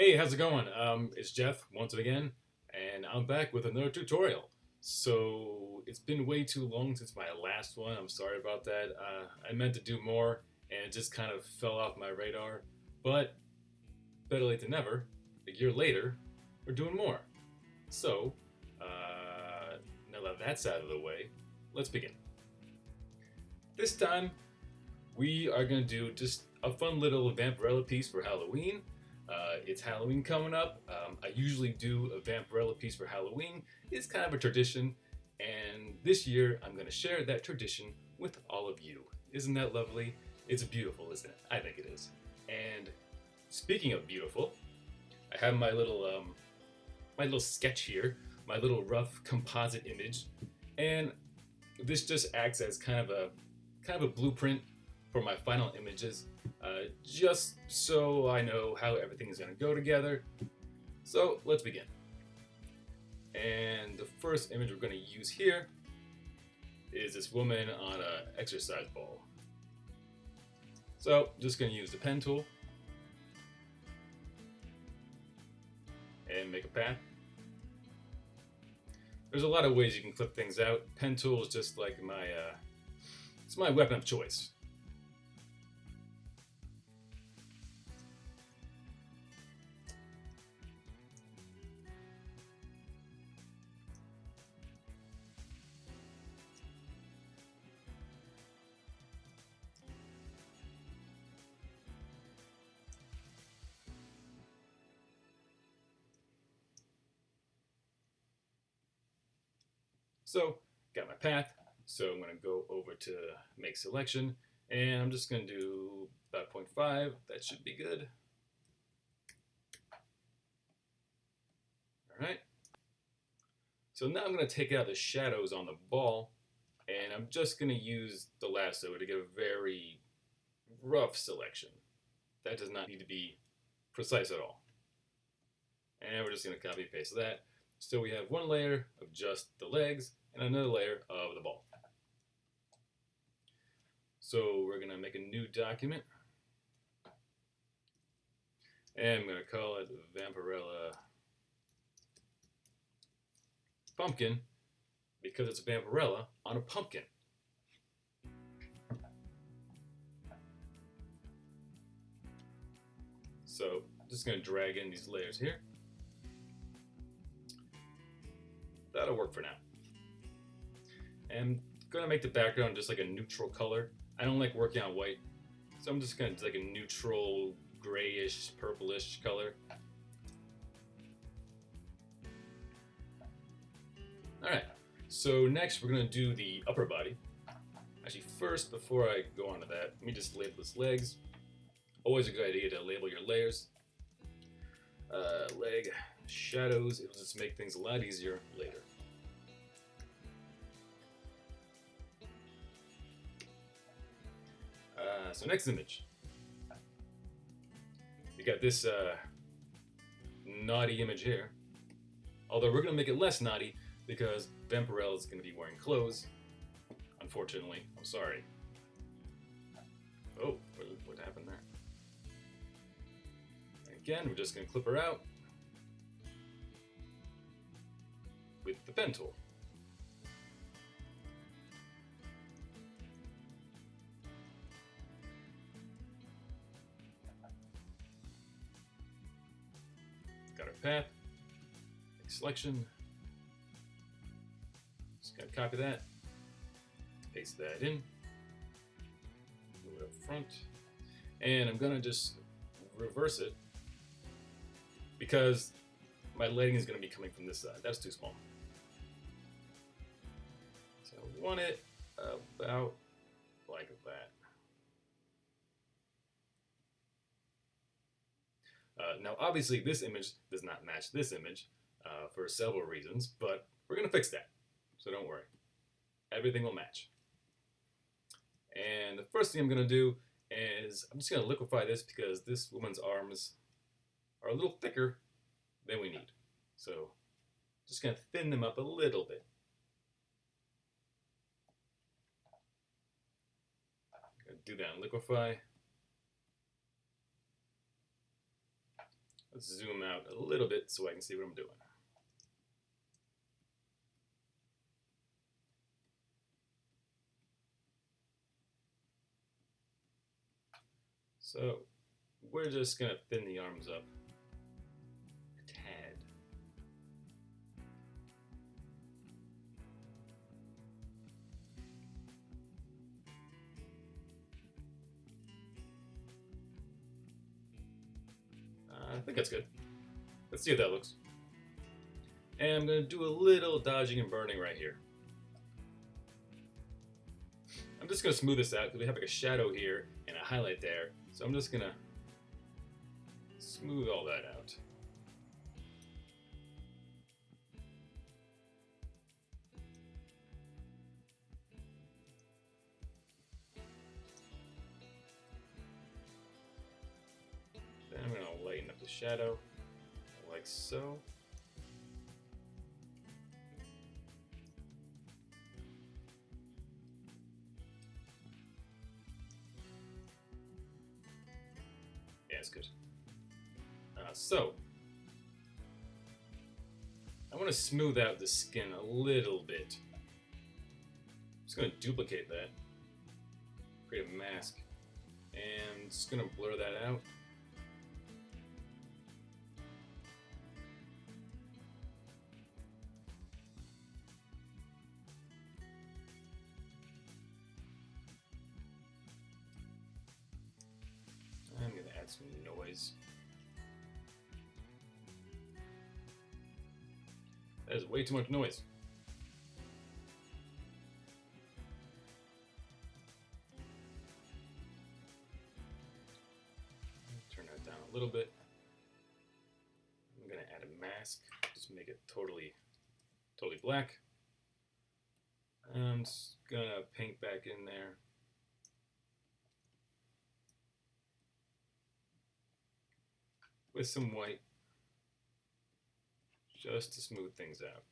Hey, how's it going? It's Jeff once again, and I'm back with another tutorial. So it's been way too long since my last one. I'm sorry about that. I meant to do more, and it just kind of fell off my radar. But better late than never. A year later, we're doing more. So now that that's out of the way, let's begin. This time, we are going to do just a fun little Vampirella piece for Halloween. It's Halloween coming up. I usually do a Vampirella piece for Halloween. It's kind of a tradition, and this year I'm going to share that tradition with all of you. Isn't that lovely? It's beautiful, isn't it? I think it is. And speaking of beautiful, I have my little sketch here, my little rough composite image, and this just acts as kind of a blueprint for my final images, just so I know how everything is going to go together. So let's begin. And the first image we're going to use here is this woman on an exercise ball. So just going to use the pen tool and make a path. There's a lot of ways you can clip things out. Pen tool is just like it's my weapon of choice. So got my path. So I'm going to go over to make selection, and I'm just going to do about 0.5. That should be good. All right. So now I'm going to take out the shadows on the ball, and I'm just going to use the lasso to get a very rough selection. That does not need to be precise at all. And we're just going to copy and paste that. So we have one layer of just the legs and another layer of the ball. So we're going to make a new document. And I'm going to call it Vampirella Pumpkin because it's a Vampirella on a pumpkin. So I'm just going to drag in these layers here. That'll work for now. And I'm going to make the background just like a neutral color. I don't like working on white, so I'm just going to do like a neutral grayish, purplish color. Alright, so next we're going to do the upper body. Actually, first, before I go on to that, let me just label its legs. Always a good idea to label your layers. Leg, shadows, it'll just make things a lot easier later. So next image. We got this naughty image here. Although we're going to make it less naughty because Vampirella is going to be wearing clothes. Unfortunately, I'm sorry. Oh, what happened there? Again, we're just going to clip her out with the pen tool. Got our path, make selection. Just going to copy that, paste that in, move it up front, and I'm going to just reverse it because my lighting is going to be coming from this side. That's too small. So I want it about like that. Now, obviously, this image does not match this image for several reasons, but we're going to fix that. So don't worry. Everything will match. And the first thing I'm going to do is I'm just going to liquefy this because this woman's arms are a little thicker than we need. So just going to thin them up a little bit. I'm going to do that in liquefy. Let's zoom out a little bit so I can see what I'm doing. So we're just going to thin the arms up a tad. I think that's good. Let's see how that looks. And I'm going to do a little dodging and burning right here. I'm just going to smooth this out because we have like a shadow here and a highlight there. So I'm just going to smooth all that out. Then I'm going to lighten up the shadow like so. Yeah, it's good. So, I want to smooth out the skin a little bit. I'm just going to duplicate that, create a mask, and just going to blur that out. I'm going to add some noise. That is way too much noise. Turn that down a little bit. I'm going to add a mask, just make it totally black. I'm just going to paint back in there. With some white, just to smooth things out.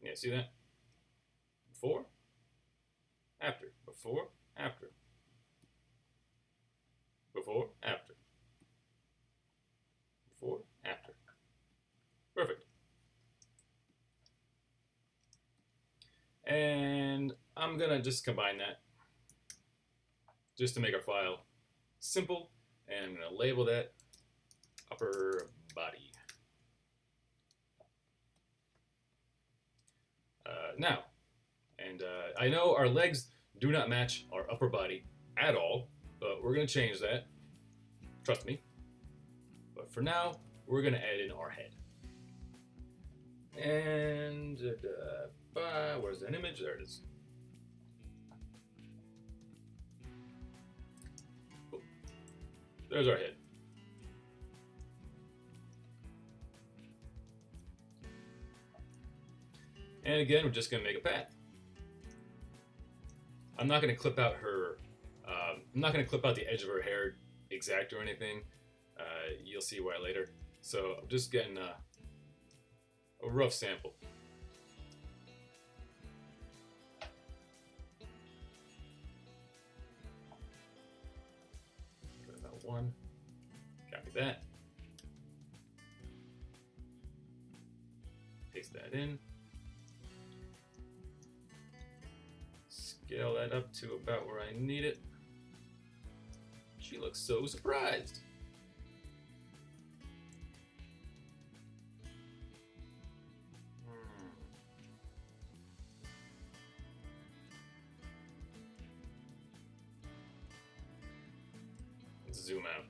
Yeah, see that? Before, after, before, after, before, after, before, after. Perfect. And I'm gonna just combine that just to make our file simple, and I'm gonna label that upper body. Now, I know our legs do not match our upper body at all, but we're gonna change that. Trust me. But for now, we're gonna add in our head. And where's that image? There it is. Oh, there's our head. And again, we're just going to make a path. I'm not going to clip out her. I'm not going to clip out the edge of her hair exact or anything. You'll see why later. So I'm just getting a rough sample. About one. Copy that. Paste that in. Scale that up to about where I need it. She looks so surprised. Let's zoom out.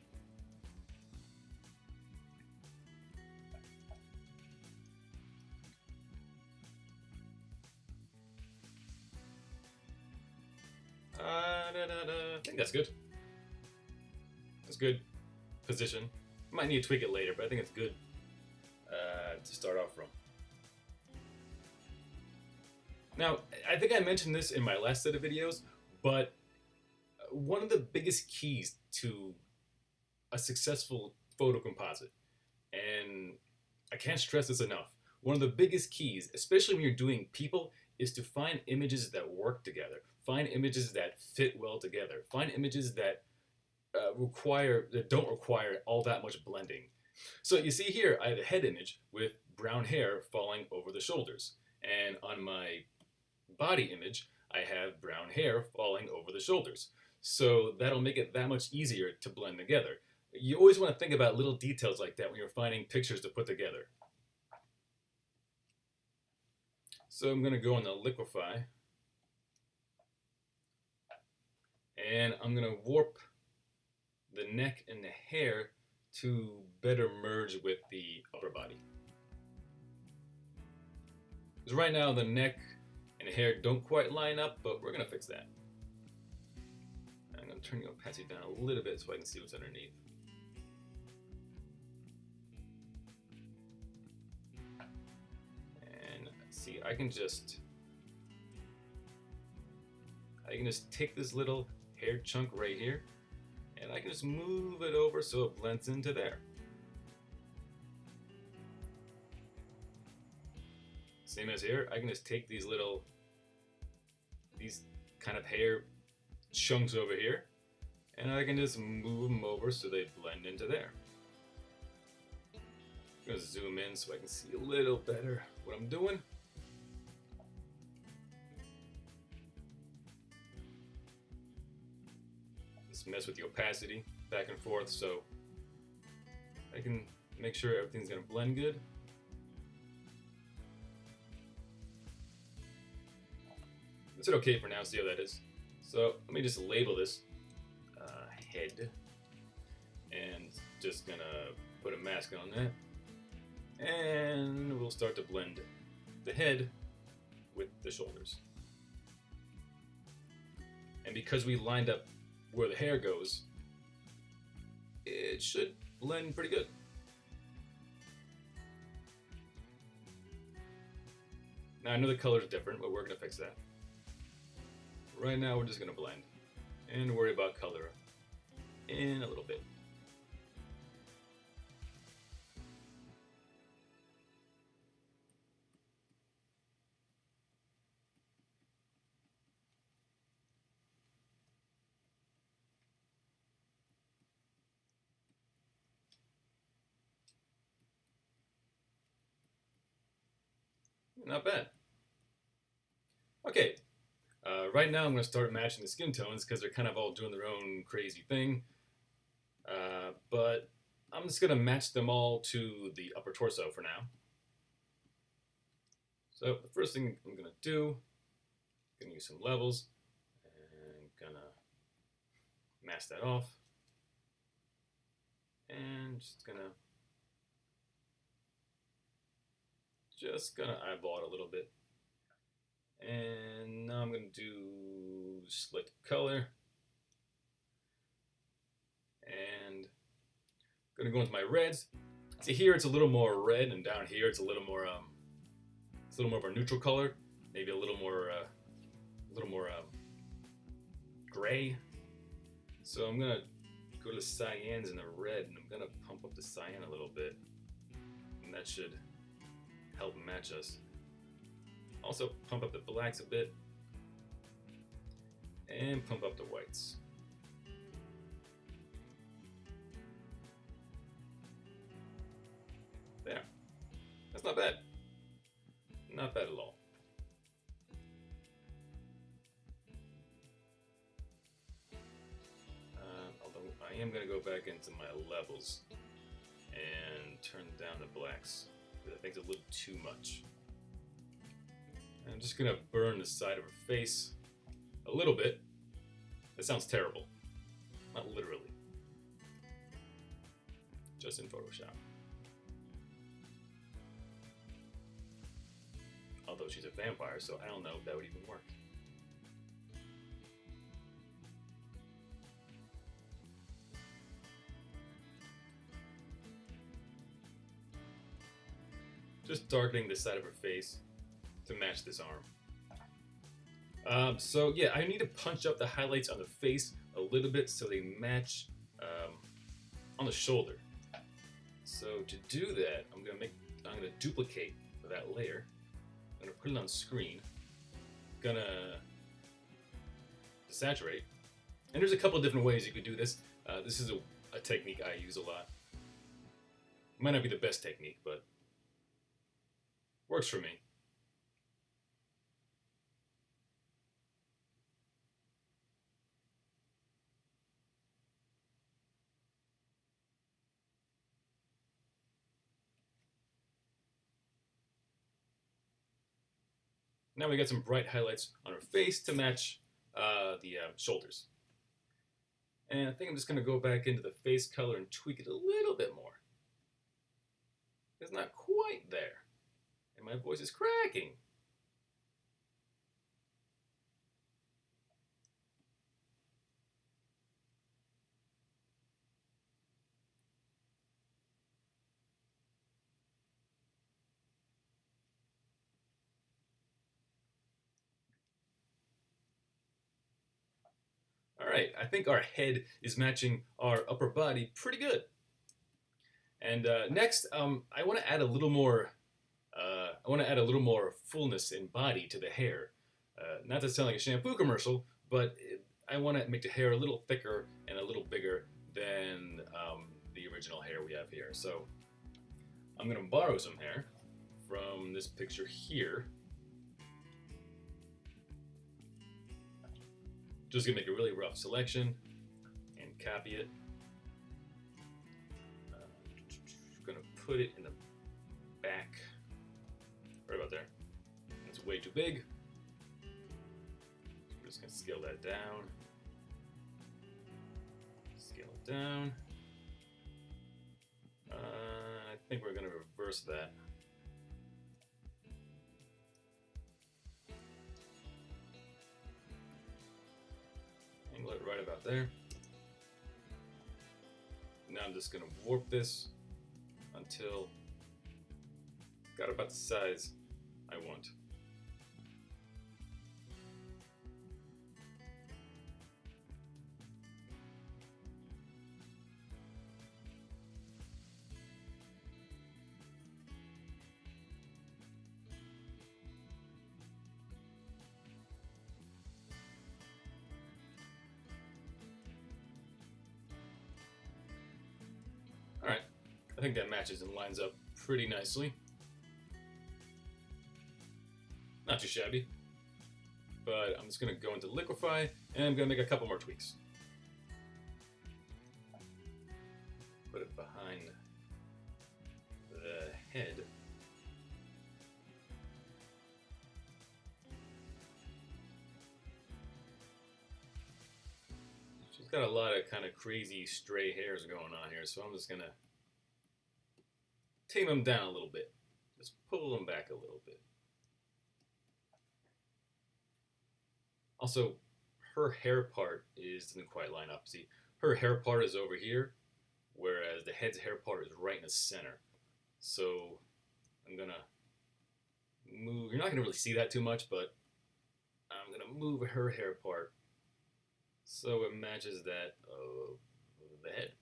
I think that's good. That's good position. Might need to tweak it later, but I think it's good to start off from. Now, I think I mentioned this in my last set of videos, but one of the biggest keys to a successful photo composite, and I can't stress this enough. One of the biggest keys, especially when you're doing people, is to find images that work together. Find images that fit well together. Find images that don't require all that much blending. So you see here, I have a head image with brown hair falling over the shoulders, and on my body image, I have brown hair falling over the shoulders. So that'll make it that much easier to blend together. You always want to think about little details like that when you're finding pictures to put together. So I'm going to go on the liquify, and I'm going to warp the neck and the hair to better merge with the upper body. Because right now the neck and the hair don't quite line up, but we're going to fix that. I'm going to turn the opacity down a little bit so I can see what's underneath. And see, I can just take this little hair chunk right here, and I can just move it over so it blends into there. Same as here, I can just take these kind of hair chunks over here, and I can just move them over so they blend into there. I'm going to zoom in so I can see a little better what I'm doing. Just mess with the opacity back and forth so I can make sure everything's going to blend good. Is it okay for now? See how that is. So let me just label this head, and just gonna put a mask on that, and we'll start to blend the head with the shoulders. And because we lined up where the hair goes, it should blend pretty good. Now I know the color's different, but we're gonna fix that. Right now we're just going to blend and worry about color in a little bit. Not bad. Okay. Right now I'm going to start matching the skin tones because they're kind of all doing their own crazy thing. But I'm just going to match them all to the upper torso for now. So the first thing I'm going to do, I'm going to use some levels, and going to mask that off. And just gonna eyeball it a little bit. And now I'm going to do select color, and I'm going to go into my reds. See here it's a little more red, and down here it's a little more of a neutral color, maybe a little more gray. So I'm going to go to the cyans and the red, and I'm going to pump up the cyan a little bit, and that should help match us. Also pump up the blacks a bit, and pump up the whites. There. That's not bad. Not bad at all. Although I am going to go back into my levels and turn down the blacks, because I think it's a little too much. I'm just going to burn the side of her face a little bit. That sounds terrible. Not literally. Just in Photoshop. Although she's a vampire, so I don't know if that would even work. Just darkening the side of her face to match this arm. So yeah, I need to punch up the highlights on the face a little bit so they match on the shoulder. So to do that, I'm gonna make I'm gonna duplicate that layer. I'm gonna put it on screen. Gonna saturate. And there's a couple different ways you could do this. This is a technique I use a lot. Might not be the best technique, but works for me. Now we got some bright highlights on her face to match the shoulders. And I think I'm just going to go back into the face color and tweak it a little bit more. It's not quite there. And my voice is cracking. Alright, I think our head is matching our upper body pretty good. And next, I want to add a little more. Fullness and body to the hair. Not to sound like a shampoo commercial, but I want to make the hair a little thicker and a little bigger than the original hair we have here. So I'm going to borrow some hair from this picture here. Just going to make a really rough selection and copy it. Going to put it in the back, right about there. It's way too big. So we're just going to scale that down. Scale it down. I think we're going to reverse that. Angle it right about there. Now I'm just going to warp this until got about the size I want. Alright, I think that matches and lines up pretty nicely. Not too shabby. But I'm just going to go into liquify and I'm going to make a couple more tweaks. Put it behind the head. She's got a lot of kind of crazy stray hairs going on here, so I'm just going to tame them down a little bit. Just pull them back a little bit. Also, her hair part doesn't quite line up. See, her hair part is over here, whereas the head's hair part is right in the center. So I'm gonna move. You're not gonna really see that too much, but I'm gonna move her hair part so it matches that of the head.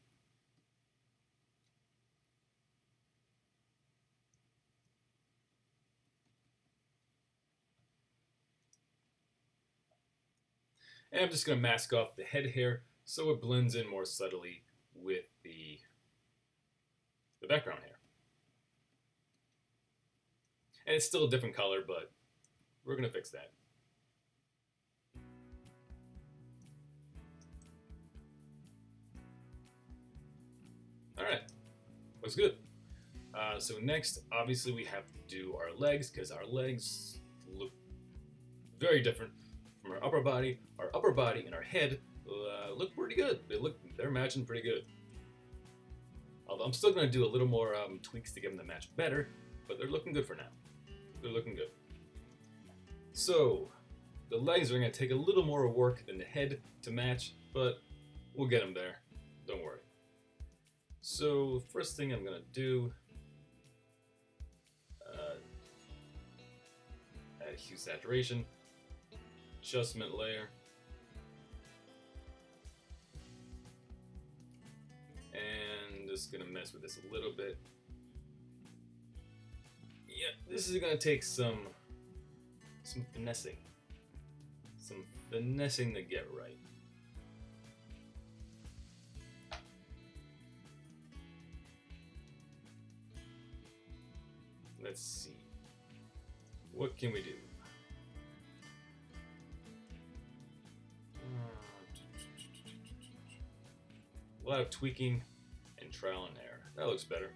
And I'm just going to mask off the head hair so it blends in more subtly with the background hair. And it's still a different color, but we're going to fix that. Alright, looks good. So next, obviously we have to do our legs, because our legs look very different from our upper body. Our upper body and our head look pretty good. They're matching pretty good. Although I'm still going to do a little more tweaks to get them to match better, but they're looking good for now. They're looking good. So the legs are going to take a little more work than the head to match, but we'll get them there. Don't worry. So first thing I'm going to do, add hue saturation, adjustment layer, and just going to mess with this a little bit. this is gonna take some finessing. Some finessing to get right. Let's see. What can we do? A lot of tweaking and trial and error. That looks better.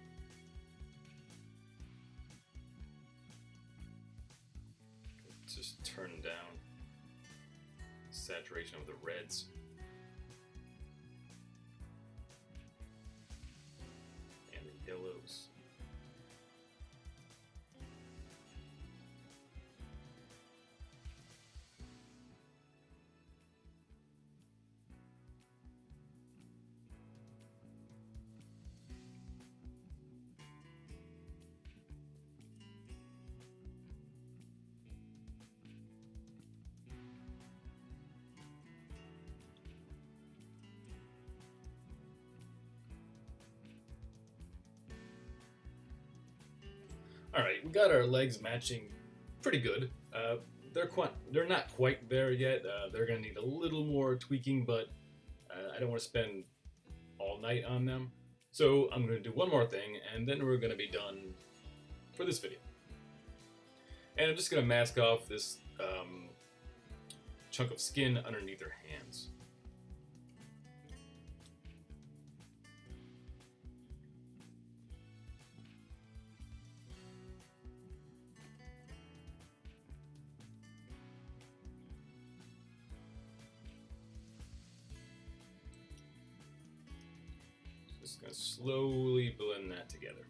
Just turn down saturation of the reds. And the yellows. All right, we got our legs matching pretty good. They're not quite there yet. They're gonna need a little more tweaking, but I don't want to spend all night on them. So I'm gonna do one more thing, and then we're gonna be done for this video. And I'm just gonna mask off this chunk of skin underneath her hands. Just gonna slowly blend that together.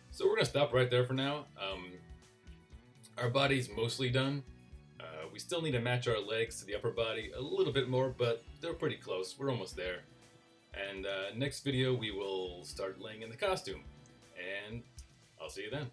So we're gonna stop right there for now. Our body's mostly done. We still need to match our legs to the upper body a little bit more, but they're pretty close. We're almost there. And next video we will start laying in the costume. And I'll see you then.